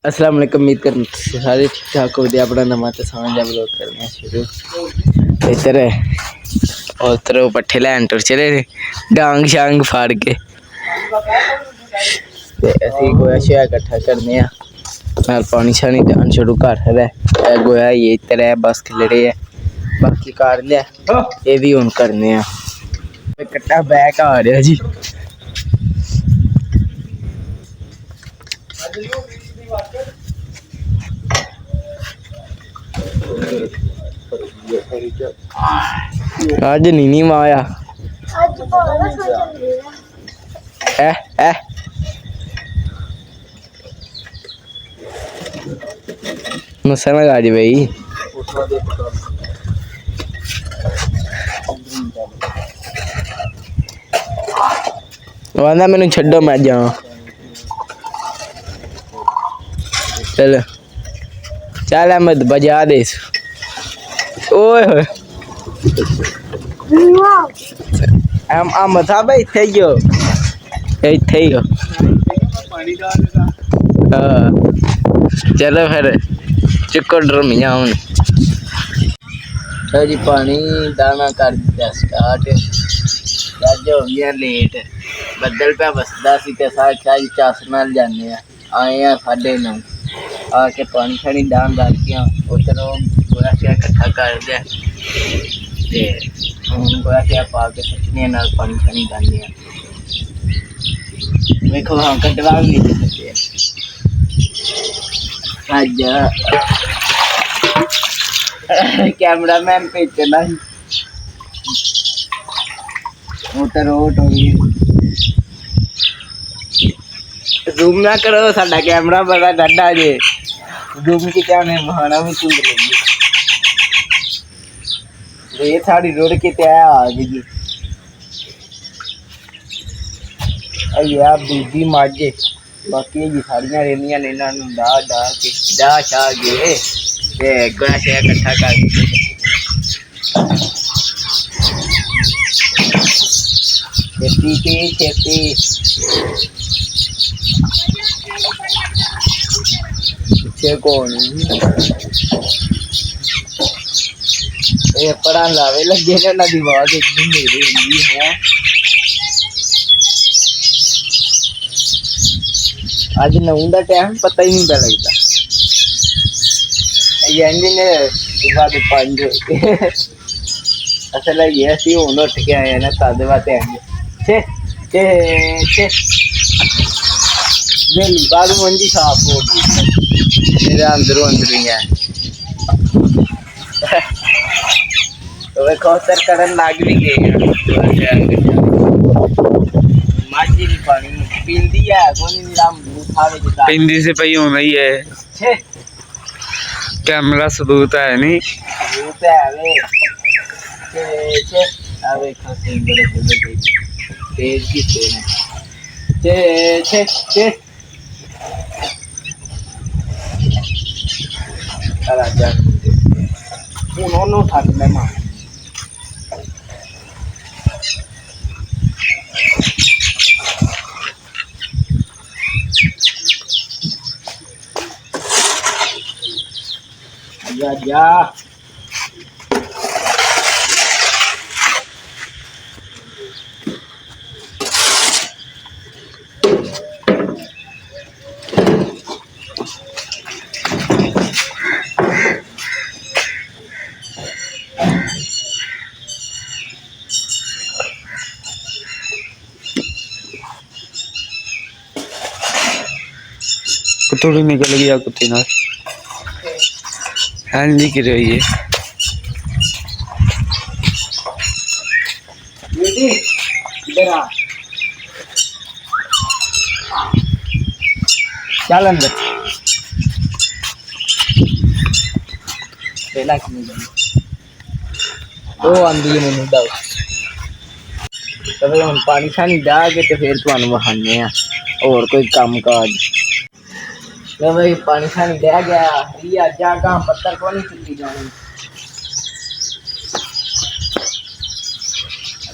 अस्सलाम वालेकुम। उम्मीद कर सारे ठीक ठाक हो दिया। अपना नवा तो साझा ब्लॉग करना शुरू। इधर उधर पट्ठे लैन टुर चले डांग शांग फाड़ के असी गोया शोया कट्ठा करने नाल पानी शानी जान शुरू कर है गोया ये इधर है बस खिलड़े है बाकी कार लिया ये भी हुन करने कट्टा बैक आ रहा जी। आज नीनी माया मसा लगा जी भाई मैनू छो मैं जा चल चल अहमद बजा दे ओए अहमद साहब इत्थे ही हो चलो फिर चुको ड्रमिया हूँ जी पानी दाना कर दिया स्टार्ट अज हो गया लेट बदल पे बसदा सी ते सारे चस नाल जाने आए हैं 9:30 आके पानी शानी डान करके उधर गोया शोया कट्ठा कर दिया हूँ गोया शोया पा के सचने नाल पानी शानी डालने देखो हाँ कटवा भी नहीं सकते अज कैमरा मैन भेजना उधर रोट हो गई जूम ना करो साडा कैमरा बड़ा डंडा जे जूम की क्या मैं महाना भी चूक लगी ये साड़ी रोड के त्या आ गई या बीबी माजे बाकी ये साड़ियाँ रेनिया ने इन्होंने डा के डा शा गए गोया शोया कट्ठा कर खेती पीछे कौन ये पढ़ान लावे लगे ने ना दीवार इतनी मेरी होंगी है आज 9 का टाइम पता ही नहीं पा लगता ने सुबह के 5 असल ये असी हूँ उठ के आए ना तद वास्ते छे छे छे मेरी बालू मंजी साफ हो गई मेरे अंदरों अंदर ही है तो वे कौतर करन लाग भी गए माची नहीं पानी पींदी है कोनी निराम उठावे जिता पिंदी से पई होना ही है छे कैमरा सबूत है नहीं सबूत है वे छे छे अबे खसे बड़े तेज की तेज छे छे छे राजा उन्होंने उठा के मैं मार जा जा कुतुड़ी निकल गया कुत्ते ना हैंडी की रही है इधर आ चल अंदर पहला क्यों ओ आंधी मैनू डाओ तो हम पानी शानी डा के तो फिर तुहानू वहाने और कोई काम काज भाई पानी शानी डह गया लिया जागा पत्थर को नहीं चुकी जानी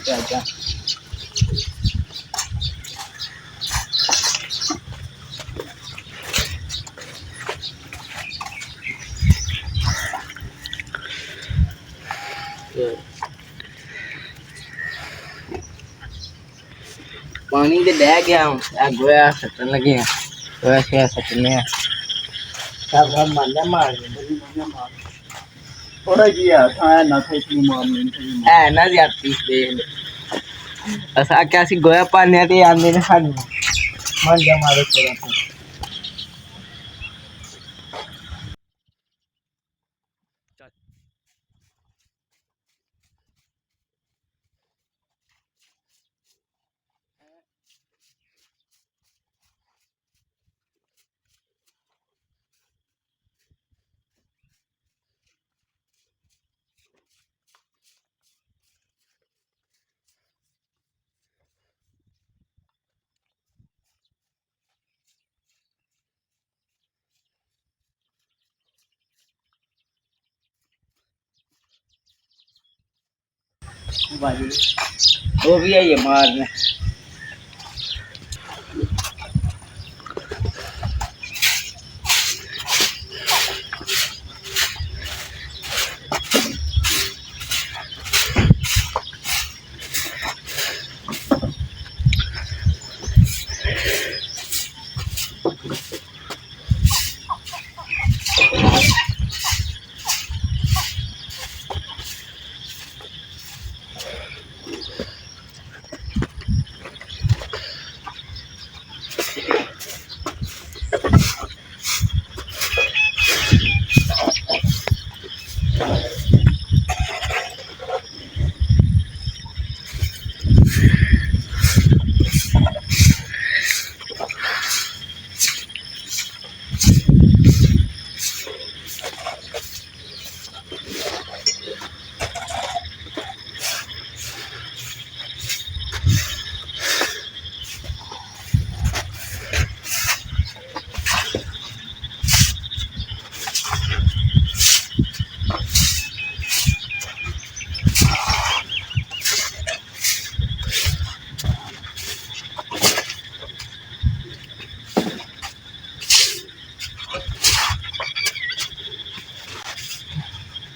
अच्छा पानी दे डह गया हूँ गोया सटन लगे हैं गोया शोया सटने हैं सब मारने मार थोड़ा जी है खाया ना था इतनी मारनी है ना ज्यादा देख ले असा क्या सी गोया पाने ते आंदे ने सानू मन जा मारो थोड़ा वो भी है ये मारने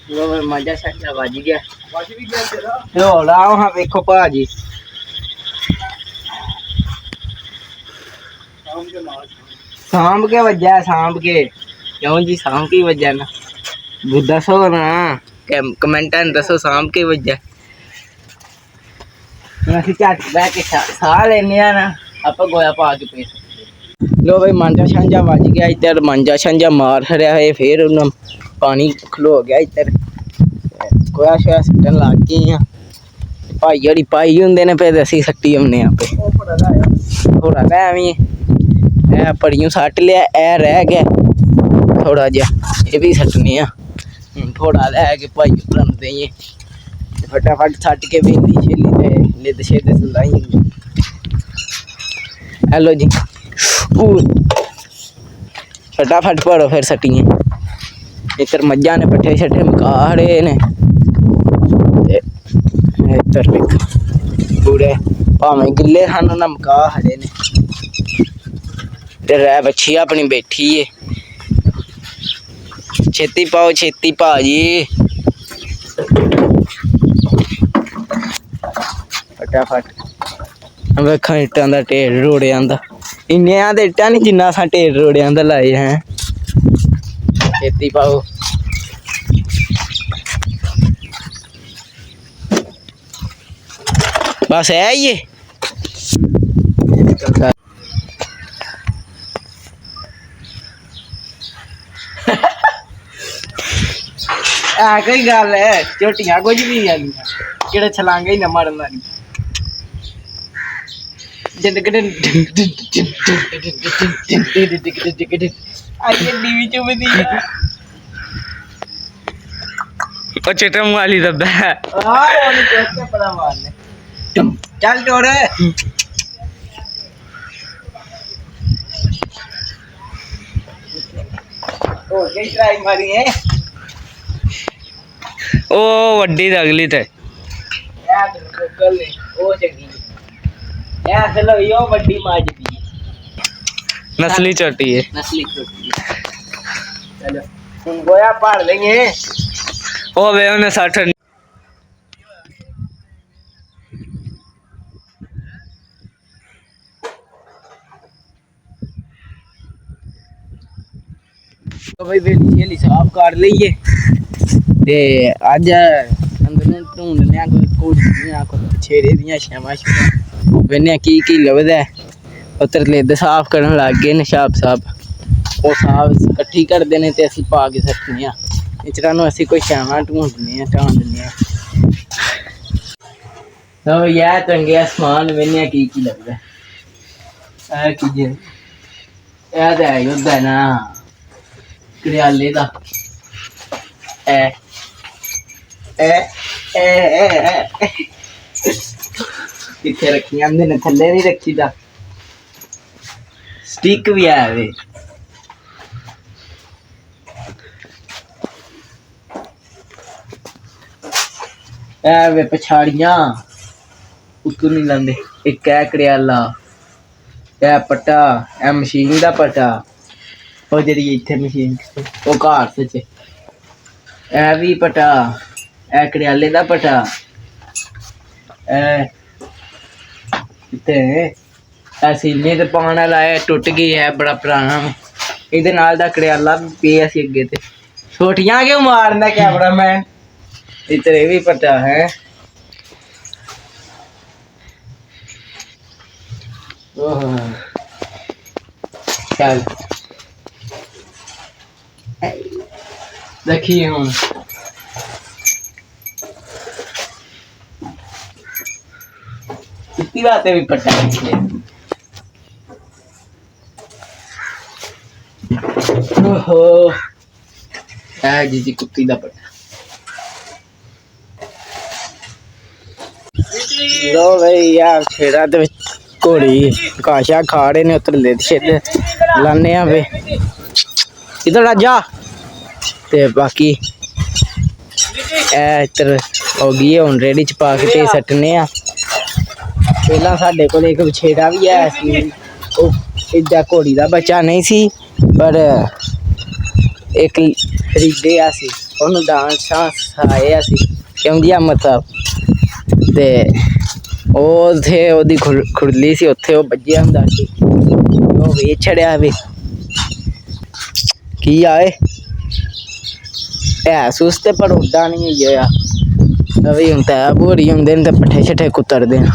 वो मजा शक्ला बज गया भी गया तेरा रोला वहां देखो भाजी शाम के नाच सांभ के वजह सांभ के क्यों जी सांभ की वजह ना दसो ना कमेंटा में दसो सांभ की वजह ਅਸੀਂ ਝੱਟ ਬਹਿ ਕੇ ਸਾਹ ਲੈਨੇ ਆ ਨਾ ਆਪਾਂ ਗੋਇਆ ਪਾ ਕੇ ਪੀ ਲੋ ਬਈ ਮਾਂਜਾ ਛਾਂਜਾ ਵੱਜ ਗਿਆ ਇੱਧਰ ਮਾਂਜਾ ਛਾਂਜਾ ਮਾਰ ਰਿਹਾ ਹੈ ਫੇਰ ਉਹਨਾਂ ਪਾਣੀ ਖਲੋ ਗਿਆ ਇੱਧਰ ਗੋਇਆ ਸ਼ੋਇਆ ਸੱਟਣ ਲੱਗ ਗਏ ਆ ਭਾਈ ਜਿਹੜੀ ਪਾਈ ਹੁੰਦੇ ਨੇ ਫਿਰ ਅਸੀਂ ਸੱਟੀ ਹੁੰਨੇ ਆਪੇ ਉਹ ਪੜਾ ਲਾਇਆ ਥੋੜਾ ਲੈ ਐਵੇਂ ਇਹ ਪੜੀਆਂ ਸੱਟ ਲਿਆ ਇਹ ਰਹਿ ਗਿਆ ਥੋੜਾ ਜਿਹਾ ਇਹ ਵੀ ਸੱਟਨੇ ਆ ਥੋੜਾ ਲੈ ਕੇ ਭਾਈ ਉਤਰਨ ਦੇਈਏ फटाफट छट के बेंदी छेली ते लिद छेद सलाई हेलो जी फटाफट पढ़ो फिर सटिए इधर मज्जा ने पट्ठे छठे मकाड़े ने इधर देख पूरे भावें गिले खान ना मका खड़े ने ते रह बच्ची अपनी बैठी है छेती पाओ छेती भाजी फटाफट वेखा इट्टां दा ढेर रोड़ियां दा इन्नियां ते इट्टां नहीं जिन्ना असां ढेर रोड़ियां दा लाए हैं खेती पाओ बस है ये कोई गल है झोटियां कुछ भी जानियां किहड़े छलांगे ही ना मारन वाली चिटम वाली दब्बा है चल टोरे ट्राई मारी है ओ वड्डी अगली ते वड्डी माजदी नस्ली चोटी है नस्ली छोटी चलो हम गोया पाड़ लेंगे ओ वे उन्हें 60 ਬਈ ਵੇਲੀ ਸਾਫ ਕਰ ਲਈਏ ਤੇ ਅੱਜ ਅੰਦਰੋਂ ਢੂੰਡਨੇ ਆ ਕੋਈ ਕੁੜੀਆਂ ਕੋਈ ਛੇੜੇ ਦੀਆਂ ਛਾਵਾਂ ਵੇਨੇ ਕੀ ਲੱਭਦਾ ਉਤਰ ਲੈ ਸਾਫ ਕਰਨ ਲੱਗ ਗਏ ਨੇ ਸਾਫ ਉਹ ਸਾਫ ਇਕੱਠੀ ਕਰਦੇ ਨੇ ਤੇ ਅਸੀਂ ਪਾ ਕੇ ਸੱਟਨੇ ਆ ਇਚਰਾਂ ਨੂੰ ਅਸੀਂ ਕੋਈ ਛਾਵਾਂ ਢੂੰਡਨੇ ਆ ਢਾਂਡਨੇ ਆ ਤਾਂ ਯਾਰ ਚੰਗੇ ਸਮਾਨ ਵੇਨੇ ਕੀ ਲੱਭਦਾ ਆ ਕੀ ਜੇ ਇਹ ਤਾਂ ਯੁੱਧਾ ਨਾ ਕਰਿਆਲੇ ਦਾ ਕਿੱਥੇ ਰੱਖੀ ਆਂਦੇ ਨੇ ਥੱਲੇ ਨਹੀਂ ਰੱਖੀਦਾ ਸਟਿਕ ਵੀ ਆ ਵੇ ਐ ਵੇ ਪਛਾੜੀਆਂ ਉੱਤੋਂ ਨਹੀਂ ਲਾਂਦੇ ਇੱਕ ਐ ਕਰਿਆਲਾ ਐ ਪਟਾ ਐ ਮਸ਼ੀਨ ਦਾ ਪਟਾ ਉਹ ਜਿਹੜੀ ਇੱਥੇ ਮਸ਼ੀਨ ਉਹ ਘਰ ਸੱਚ ਐ ਵੀ ਪਟਾ ਐ ਕਰਿਆਲੇ ਦਾ ਪਟਾ ਐ ਤੇ ਐ ਸੀਨੇ ਤੇ ਪਾਣ ਵਾਲਾ ਹੈ ਟੁੱਟ ਗਈ ਹੈ ਬੜਾ ਪੁਰਾਣਾ ਇਹਦੇ ਨਾਲ ਦਾ ਕਰਿਆਲਾ ਵੀ ਪਿਆ ਸੀ ਅੱਗੇ ਤੇ ਛੋਟੀਆਂ ਕਿਉਂ ਮਾਰਦਾ ਕੈਮਰਾਮੈਨ ਇਤਰੇ ਵੀ ਪਟਾ ਹੈ ओह चल देखिए हम कितनी बातें भी पटा ओहो जी कुत्ती दा पटा लो भाई यार छेड़ा तो घोड़ी घाशा खा रहे ने उतर ले लाने वे इधर आ जा ते बाकी इधर हो गई है हुन रेडी च पा के ते सटने आ पहला साडे कोल एक छेड़ा भी है सी इदा घोड़ी दा बच्चा नहीं सी पर एक खरीदे आ सी ओनु डांस आए आ सी क्यों जी मतलब ते ਉਹ ਥੇ ਉਹਦੀ ਖੁਰਲੀ ਸੀ ਉੱਥੇ ਉਹ ਵੱਜਿਆ ਹੁੰਦਾ ਸੀ ਉਹ ਵੇਚ ਛੜਿਆ ਵੇ ਕੀ ਆਏ ਐ ਸੁਸਤੇ ਪਰ ਉੱਡਾ ਨਹੀਂ ਹੋਇਆ ਅਵੇ ਹੁੰਦਾ ਬੋਰੀ ਹੁੰਦੇ ਨੇ ਤੇ ਪੱਠੇ ਛੱਠੇ ਕੁੱਤਰਦੇ ਨੇ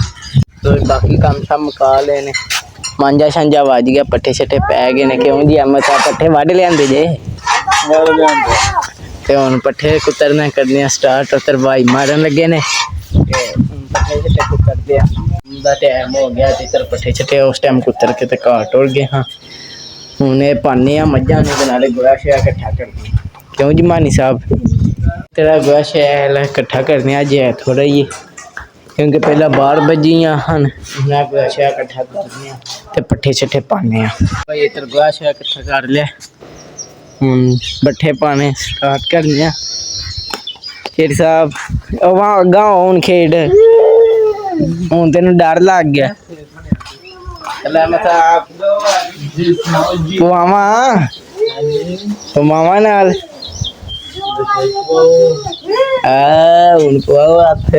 ਤੇ ਬਾਕੀ ਕੰਮ ਸ਼ਮ ਮੁਕਾ ਲਏ ਨੇ ਮਾਂਜਾ ਛਾਂਜਾ ਵੱਜ ਗਿਆ ਪੱਠੇ ਛੱਠੇ ਪੈ ਗਏ ਨੇ ਕਿਉਂ ਜੀ ਅਮਤਾ ਪੱਠੇ ਵੱਢ ਲਿਆਂਦੇ ਜੇ ਤੇ ਹੁਣ ਪੱਠੇ ਕੁੱਤਰਨਾ ਕਰਨੇ ਆ ਸਟਾਰਟ ਉਤਰ ਵਾਈ ਮਾਰਨ ਲੱਗੇ ਨੇ पट्ठे छट्टे कुतरते टाइम हो गया इधर पट्ठे छट्टे उस टाइम कुतर के ते घाह टुर गए हाँ हूँ ये पाने मझा ने नाले गोया शोया कट्ठा करने क्यों जी मानी साहब तेरा गोया शैल कट्ठा करने अज है थोड़ा ही क्योंकि पहला बाहर बजियां हन मैं गोया शोया कट्ठा करने ते पट्ठे छट्टे पाने भाई इधर गोया शोया कट्ठा कर लिया हूँ पट्ठे पाने स्टार्ट करने शेर साहब वहाँ अगा हूँ खेड हूँ तेन डर लग गया मामा नाल हूँ पवाओ हथ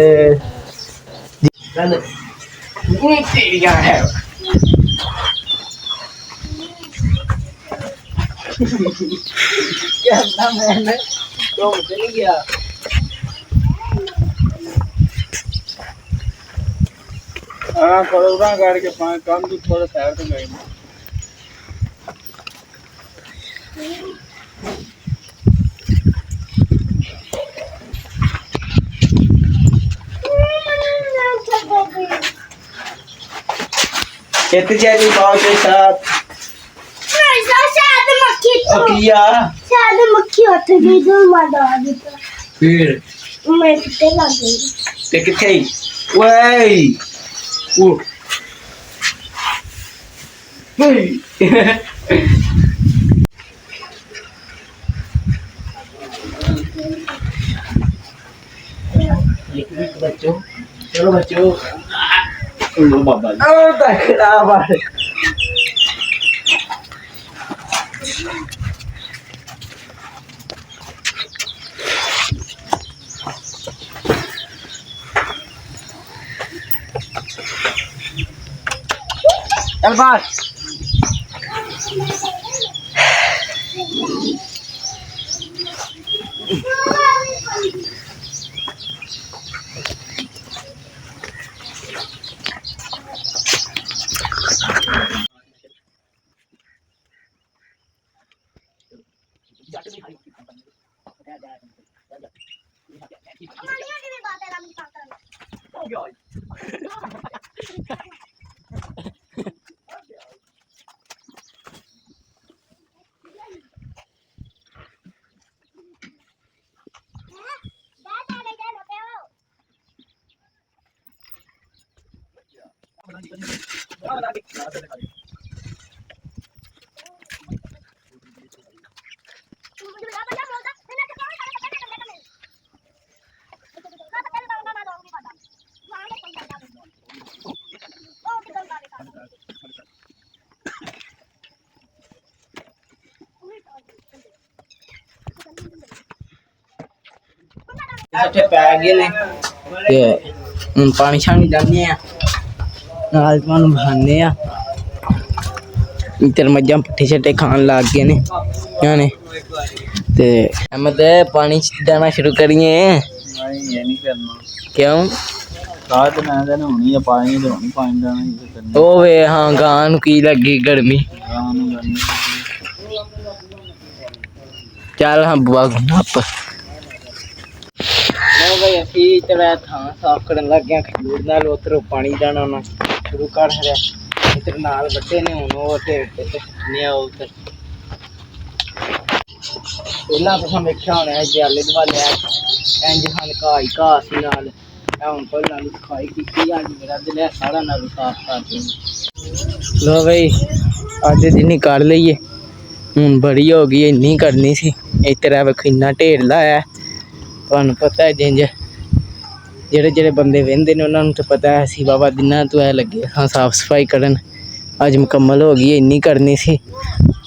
मैंने तो मुझे नहीं गया हाँ करोड़ा गाड़ के पाँच काम भी थोड़ा शहर तो गए खेती चाहिए पाँव के साथ मक्खी होती थी जो मार देता फिर मैं कितने लग गई ते किथे वही वो बच्चों चलो बच्चों बाबा तकड़ा बार चल बात ਇੱਥੇ ਪੈ ਗਏ ਨੇ ਤੇ ਹੁਣ ਪਾਣੀ ਛਾਣੀ ਜਾਂਦੇ ਆ ਨਾਲ ਤੁਹਾਨੂੰ ਬਹਾਨੇ ਆ ਇੱਧਰ ਮੱਝਾਂ ਪੱਠੇ ਛੱਟੇ ਖਾਣ ਲੱਗ ਗਏ ਨੇ ਨੇ ਤੇ ਅਹਿਮਦ ਪਾਣੀ ਚ ਜਾਣਾ ਸ਼ੁਰੂ ਕਰੀਏ नहीं ये नहीं करना ਕਿਉਂ रात में आंदा ना होनी है पानी तो होनी पानी जाना ही तो करना ਉਹ ਵੇ ਹਾਂ ਗਾਂ ਨੂੰ ਕੀ ਲੱਗੀ ਗਰਮੀ रात में करनी ਚੱਲ ਹਾਂ ਬੁਆ ਨੱਪ ਲੋ ਬਈ ਅਸੀਂ ਤੇਰਾ ਥਾਂ ਸਾਫ਼ ਕਰਨ ਲੱਗ ਗਏ ਖਜੂਰ ਨਾਲ ਉਧਰੋਂ ਪਾਣੀ ਜਾਣਾ ਨਾ ਸ਼ੁਰੂ ਕਰ ਰਿਹਾ ਇਧਰ ਨਾਲ ਵੱਟੇ ਨੇ ਹੁਣ ਉਹ ਤੇ ਨਹੀਂ ਆਉ ਤੇ ਪਹਿਲਾਂ ਤਾਂ ਵੇਖਿਆ ਹੋਣਾ ਜੇ ਆਲੇ ਦੁਆਲੇ ਇੰਜ ਹਨ ਘਾਹ ਸੀ ਨਾਲ ਇਹ ਹੁਣ ਪਹਿਲਾਂ ਨੂੰ ਖਾਈ ਕੀਤੀ ਅੱਜ ਮੇਰਾ ਦਿਲ ਹੈ ਸਾਰਾ ਨਾਲ ਸਾਫ਼ ਕਰ ਦੇ ਲੋ ਬਈ ਅੱਜ ਜਿੰਨੀ ਕਰ ਲਈਏ ਹੁਣ ਬੜੀ ਹੋ ਗਈ ਇੰਨੀ ਕਰਨੀ ਸੀ ਇਸ ਤਰ੍ਹਾਂ ਵੇਖੋ ਇੰਨਾ ਢੇਰ ਲਾਇਆ ਤੁਹਾਨੂੰ ਪਤਾ ਹੈ ਜਿੰਜ ਜਿਹੜੇ ਬੰਦੇ ਵਹਿੰਦੇ ਨੇ ਉਹਨਾਂ ਨੂੰ ਤਾਂ ਪਤਾ ਹੈ ਅਸੀਂ ਬਾਬਾ ਦਿਨਾਂ ਤੋਂ ਇਹ ਲੱਗੇ ਹਾਂ ਸਾਫ਼ ਸਫਾਈ ਕਰਨ ਅੱਜ ਮੁਕੰਮਲ ਹੋ ਗਈ ਇੰਨੀ ਕਰਨੀ ਸੀ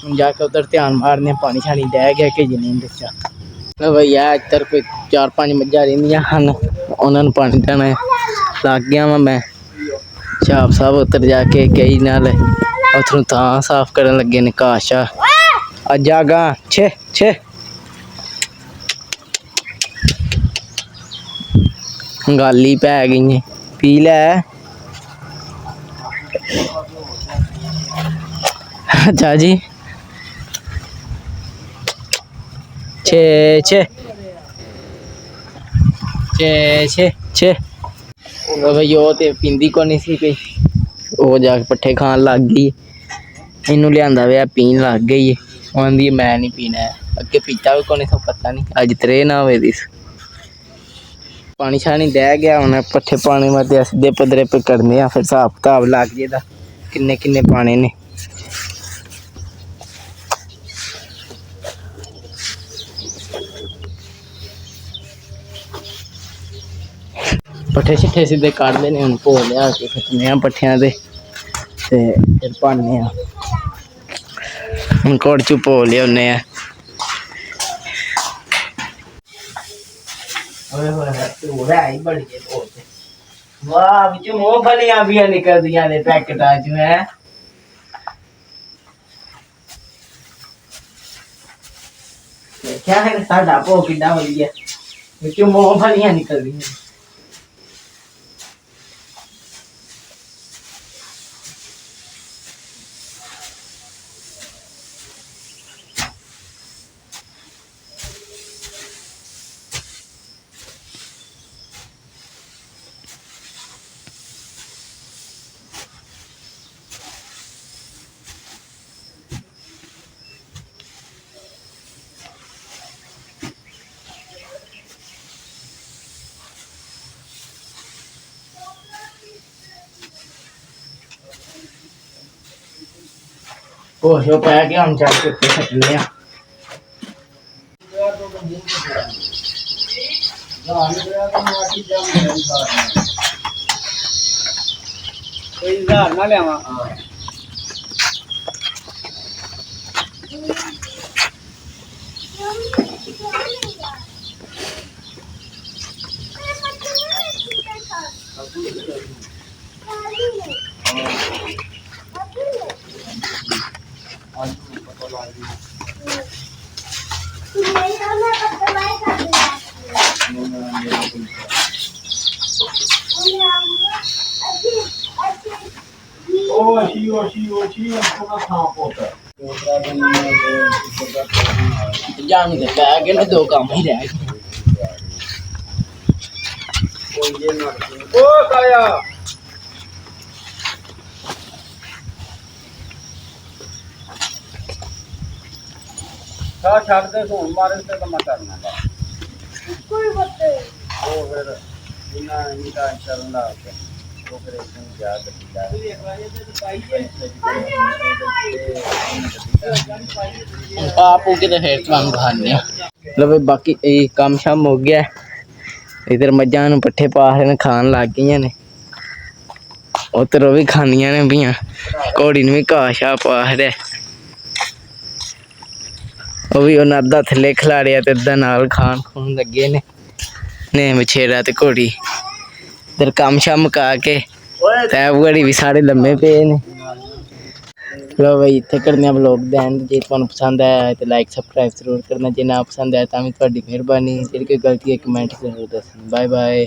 ਹੁਣ ਜਾ ਕੇ ਉਧਰ ਧਿਆਨ ਮਾਰਨੇ ਪਾਣੀ ਛਾਣੀ ਡਹਿ ਗਿਆ ਕਿ ਨਹੀਂ ਦੱਸਿਆ ਲੋ ਭਈਆ ਇੱਧਰ ਕੋਈ 4-5 ਮੱਝਾਂ ਰਹਿੰਦੀਆਂ ਹਨ ਉਹਨਾਂ ਨੂੰ ਪਾਣੀ ਦੇਣਾ ਲੱਗ ਗਿਆ ਵਾਂ ਮੈਂ ਛਾਪ ਸਾਹਿਬ ਉੱਤਰ ਜਾ ਕੇ ਕਈ ਨਾਲ ਉੱਥੋਂ ਤਾਂ ਸਾਫ਼ ਕਰਨ ਲੱਗੇ ਨੇ ਘਾਹ ਸ਼ਾਹ ਅੱਜ ਆ ਗਾ ਛੇ ਗਾਲੀ ਪੈ ਗਈ ਨੇ ਪੀ ਲੈ ਅੱਛਾ ਜੀ ਛੇ ਉਹ ਬਈ ਉਹ ਤੇ ਪੀਂਦੀ ਕੋ ਨਹੀਂ ਸੀ ਪਈ ਉਹ ਜਾ ਕੇ ਪੱਠੇ ਖਾਣ ਲੱਗ ਗਈ ਇਹਨੂੰ ਲਿਆਂਦਾ ਵੇ ਪੀਣ ਲੱਗ ਗਈ ਉਹ ਆਂਦੀ ਮੈਂ ਨਹੀਂ ਪੀਣਾ ਅੱਗੇ ਪੀਤਾ ਵੀ ਕੋਈ ਨਹੀਂ ਪਤਾ ਨਹੀਂ ਅੱਜ ਤਰੇ ਨਾ ਹੋਵੇ ਦੀ ਪਾਣੀ ਛਾਣੀ ਡਹਿ ਗਿਆ ਹੁਣ ਪੱਠੇ ਪਾਣੀ ਵਾਸਤੇ ਸਿੱਧੇ ਪੱਧਰੇ ਪੇ ਕਰਨੇ ਆ ਫਿਰ ਹਿਸਾਬ ਕਿਤਾਬ ਲੱਗ ਜੇਦਾ ਕਿੰਨੇ ਪਾਣੇ ਨੇ ਪੱਠੇ ਛਿੱਠੇ ਸਿੱਧੇ ਕੱਢ ਲੈਣੇ ਹੁਣ ਭੋ ਲਿਆ ਕੇ ਖੱਟਨੇ ਆ ਪੱਠਿਆਂ ਦੇ ਤੇ ਫਿਰ ਪਾਣੇ ਆ ਹੁਣ ਕੋੜ ਚ ਭੋ ਲਿਆਉਂਦੇ ਆ ਓਏ ਹੋਏ ਤੂੰ ਰਾਈ ਬੜੀ ਜੇ ਭੋ ਤੇ ਵਾਹ ਵਿੱਚ ਮੂੰਗਫਲੀਆਂ ਵੀ ਨਿਕਲਦੀਆਂ ਨੇ ਪੈਕਟਾਂ ਚ ਹੈ ਕਿਆ ਹੈ ਸਾਡਾ ਭੋ ਕਿੱਡਾ ਵਧੀਆ ਵਿੱਚ ਮੂੰਗਫਲੀਆਂ ਨਿਕਲਦੀਆਂ ਉਹ ਜੋ ਪੈ ਗਿਆ ਹੁਣ ਚੱਲ ਕੇ ਉੱਤੇ ਛੱਡਨੇ ਆ कोई इजहार ना लेवा ओ शी हमको ना था पोता ਜਾਣ ਦੇ ਪੈ ਗਏ ਨੇ 2 ਕੰਮ ਹੀ ਰਹਿ ਗਏ ਓ ਕਾਇਆ ਛੱਡ ਦੇ ਹੁਣ ਮਾਰੇ ਤੇ ਤਾਂ ਮੈਂ ਕਰਨਾ ਵਾ ਕੋਈ ਬੱਤੇ ਉਹ ਫਿਰ ਇਹਨਾਂ ਇਨਕਾ ਚੱਲਣਾ ਉਹ ਫਿਰ ਇੱਕ ਨੂੰ ਯਾਦ ਰੱਖੀਦਾ ਆਪੂ ਕਿਤੇ ਫੇਰ ਤੁਹਾਨੂੰ ਖਾਣੇ ਆ ਲੋ ਬਈ ਬਾਕੀ ਇਹ ਕੰਮ ਸ਼ਾਮ ਹੋ ਗਿਆ ਇਧਰ ਮੱਝਾਂ ਨੂੰ ਪੱਠੇ ਪਾ ਰਹੇ ਨੇ ਖਾਣ ਲੱਗ ਗਈਆਂ ਨੇ ਉਧਰ ਉਹ ਵੀ ਖਾਂਦੀਆਂ ਨੇ ਪਈਆਂ ਘੋੜੀ ਨੂੰ ਵੀ ਘਾਹ ਸ਼ਾਹ ਪਾ ਰਿਹਾ ਉਹ ਵੀ ਉਹਨਾਂ ਅੱਧਾ ਥੱਲੇ ਖਿਲਾਰਿਆ ਤੇ ਅੱਧਾ ਨਾਲ ਖਾਣ ਖੂਣ ਲੱਗੇ ਨੇ ਮਛੇਰਾ ਤੇ ਘੋੜੀ ਇਧਰ ਕੰਮ ਸ਼ਾਮ ਮੁਕਾ ਕੇ ਤੈਬ ਘੜੀ ਵੀ ਸਾਰੇ ਲੰਮੇ ਪਏ ਨੇ ਲੋ ਬਈ ਇੱਥੇ ਕਰਨੇ ਆ ਵਲੋਗ ਦਾ ਐਂਡ ਜੇ ਤੁਹਾਨੂੰ ਪਸੰਦ ਆਇਆ ਤੇ ਲਾਈਕ ਸਬਸਕ੍ਰਾਈਬ ਜ਼ਰੂਰ ਕਰਨਾ ਜੇ ਨਾ ਪਸੰਦ ਆਇਆ ਤਾਂ ਵੀ ਤੁਹਾਡੀ ਮਿਹਰਬਾਨੀ ਜਿਹੜੀ ਕੋਈ ਗਲਤੀ ਹੈ ਕਮੈਂਟ ਜ਼ਰੂਰ ਦੱਸਣਾ ਬਾਏ ਬਾਏ